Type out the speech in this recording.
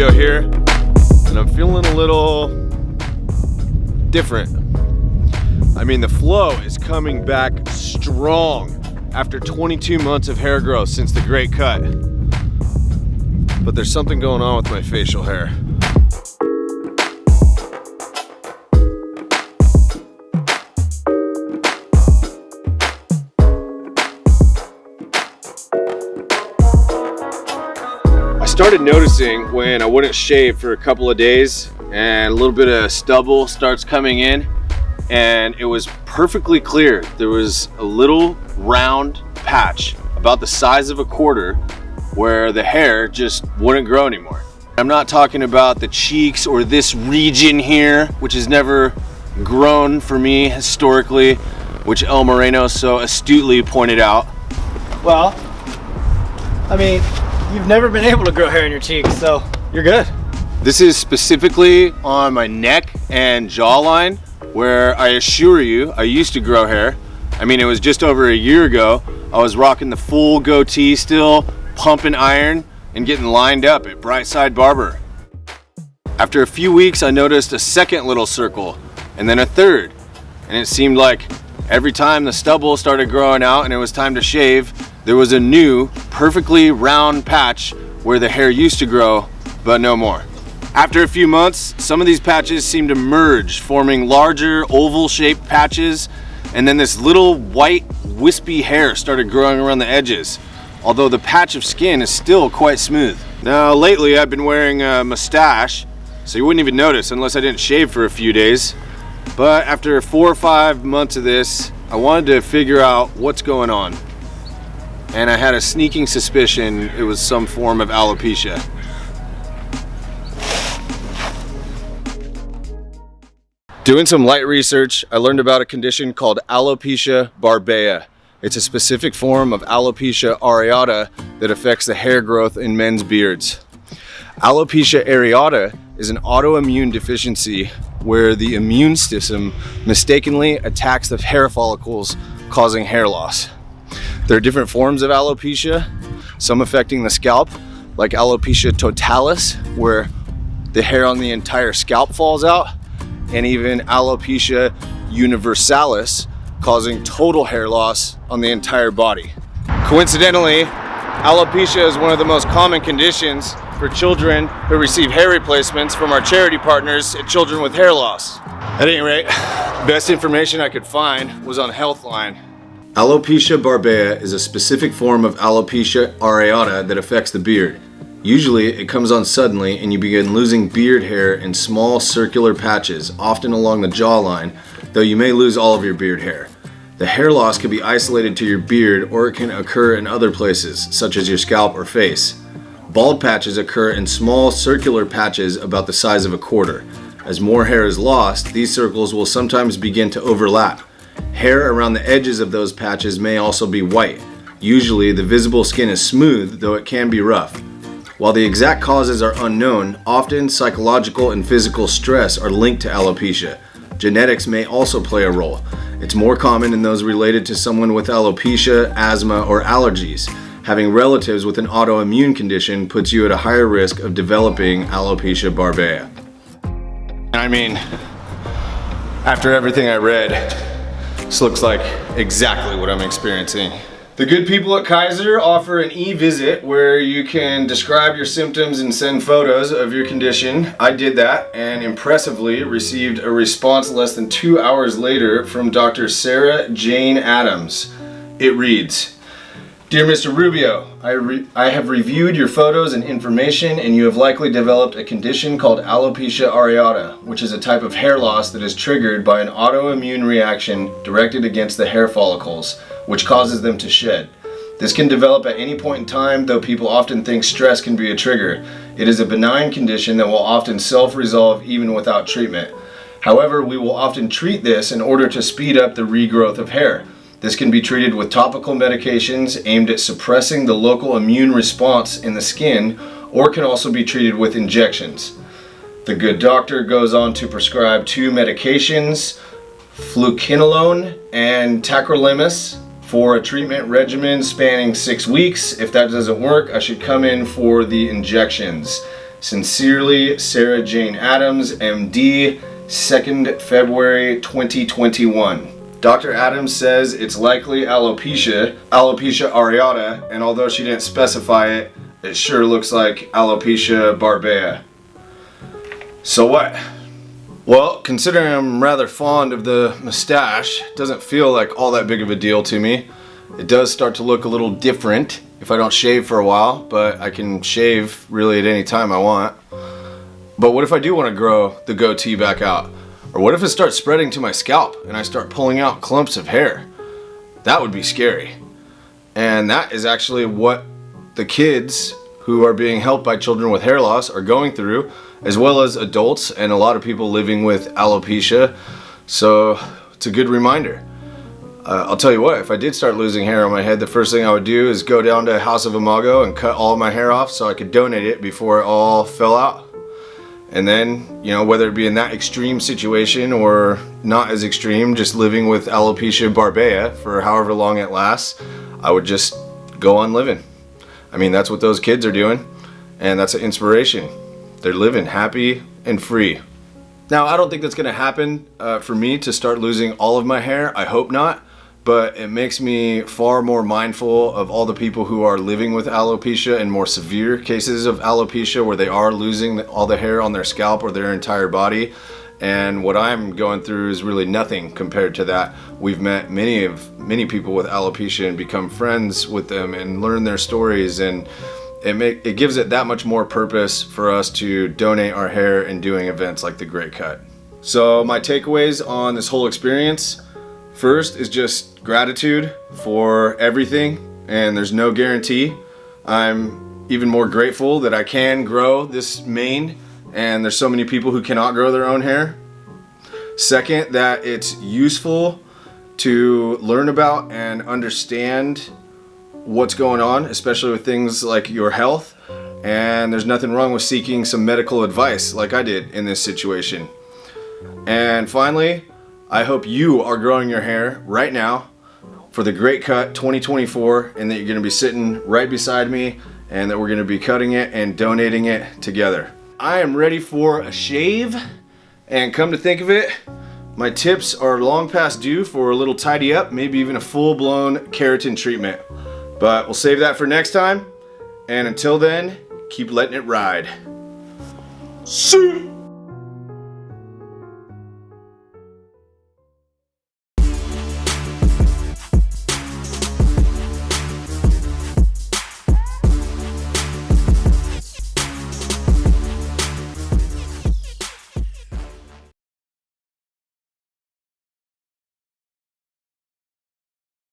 Rubio here, and I'm feeling a little different. I mean, the flow is coming back strong after 22 months of hair growth since the great cut. But there's something going on with my facial hair. I started noticing when I wouldn't shave for a couple of days and a little bit of stubble starts coming in, and it was perfectly clear. There was a little round patch about the size of a quarter where the hair just wouldn't grow anymore. I'm not talking about the cheeks or this region here, which has never grown for me historically, which El Moreno so astutely pointed out. Well, I mean, you've never been able to grow hair in your cheeks, so you're good. This is specifically on my neck and jawline, where I assure you, I used to grow hair. I mean, it was just over a year ago. I was rocking the full goatee still, pumping iron, and getting lined up at Brightside Barber. After a few weeks, I noticed a second little circle, and then a third. And it seemed like every time the stubble started growing out and it was time to shave, there was a new, perfectly round patch where the hair used to grow, but no more. After a few months, some of these patches seemed to merge, forming larger oval-shaped patches, and then this little white, wispy hair started growing around the edges, although the patch of skin is still quite smooth. Now, lately I've been wearing a mustache, so you wouldn't even notice unless I didn't shave for a few days. But after 4 or 5 months of this, I wanted to figure out what's going on. And I had a sneaking suspicion it was some form of alopecia. Doing some light research, I learned about a condition called Alopecia Barbae. It's a specific form of alopecia areata that affects the hair growth in men's beards. Alopecia areata is an autoimmune deficiency where the immune system mistakenly attacks the hair follicles, causing hair loss. There are different forms of alopecia, some affecting the scalp, like alopecia totalis, where the hair on the entire scalp falls out, and even alopecia universalis, causing total hair loss on the entire body. Coincidentally, alopecia is one of the most common conditions for children who receive hair replacements from our charity partners at Children with Hair Loss. At any rate, best information I could find was on Healthline. Alopecia barbae is a specific form of alopecia areata that affects the beard. Usually it comes on suddenly and you begin losing beard hair in small circular patches, often along the jawline, though you may lose all of your beard hair. The hair loss can be isolated to your beard, or it can occur in other places, such as your scalp or face. Bald patches occur in small circular patches about the size of a quarter. As more hair is lost, these circles will sometimes begin to overlap. Hair around the edges of those patches may also be white. Usually the visible skin is smooth, though it can be rough. While the exact causes are unknown, often psychological and physical stress are linked to alopecia. Genetics may also play a role. It's more common in those related to someone with alopecia, asthma, or allergies. Having relatives with an autoimmune condition puts you at a higher risk of developing alopecia barbae. I mean, after everything I read, this looks like exactly what I'm experiencing. The good people at Kaiser offer an e-visit where you can describe your symptoms and send photos of your condition. I did that and impressively received a response less than 2 hours later from Dr. Sarah Jane Adams. It reads, "Dear Mr. Rubio, I have reviewed your photos and information, and you have likely developed a condition called alopecia areata, which is a type of hair loss that is triggered by an autoimmune reaction directed against the hair follicles, which causes them to shed. This can develop at any point in time, though people often think stress can be a trigger. It is a benign condition that will often self-resolve even without treatment. However, we will often treat this in order to speed up the regrowth of hair. This can be treated with topical medications aimed at suppressing the local immune response in the skin, or can also be treated with injections. The good doctor goes on to prescribe 2 medications, fluocinolone and tacrolimus, for a treatment regimen spanning 6 weeks. If that doesn't work, I should come in for the injections. Sincerely, Sarah Jane Adams, MD, 2nd February 2021. Dr. Adams says it's likely alopecia areata, and although she didn't specify it, it sure looks like alopecia barbae. So what? Well, considering I'm rather fond of the mustache, it doesn't feel like all that big of a deal to me. It does start to look a little different if I don't shave for a while, but I can shave really at any time I want. But what if I do want to grow the goatee back out? Or what if it starts spreading to my scalp and I start pulling out clumps of hair? That would be scary. And that is actually what the kids who are being helped by children with hair loss are going through, as well as adults and a lot of people living with alopecia. So it's a good reminder. I'll tell you what, if I did start losing hair on my head, the first thing I would do is go down to House of Imago and cut all of my hair off so I could donate it before it all fell out. And then, you know, whether it be in that extreme situation or not as extreme, just living with alopecia barbae for however long it lasts, I would just go on living. I mean, that's what those kids are doing, and that's an inspiration. They're living happy and free. Now, I don't think that's gonna happen for me to start losing all of my hair. I hope not, but it makes me far more mindful of all the people who are living with alopecia and more severe cases of alopecia where they are losing all the hair on their scalp or their entire body. And what I'm going through is really nothing compared to that. We've met many people with alopecia and become friends with them and learn their stories, and it gives it that much more purpose for us to donate our hair and doing events like the Great Cut. So my takeaways on this whole experience, first is just gratitude for everything, and there's no guarantee. I'm even more grateful that I can grow this mane, and there's so many people who cannot grow their own hair. Second, that it's useful to learn about and understand what's going on, especially with things like your health, and there's nothing wrong with seeking some medical advice like I did in this situation. And finally, I hope you are growing your hair right now for the Great Cut 2024, and that you're gonna be sitting right beside me and that we're gonna be cutting it and donating it together. I am ready for a shave, and come to think of it, my tips are long past due for a little tidy up, maybe even a full-blown keratin treatment. But we'll save that for next time, and until then, keep letting it ride. See?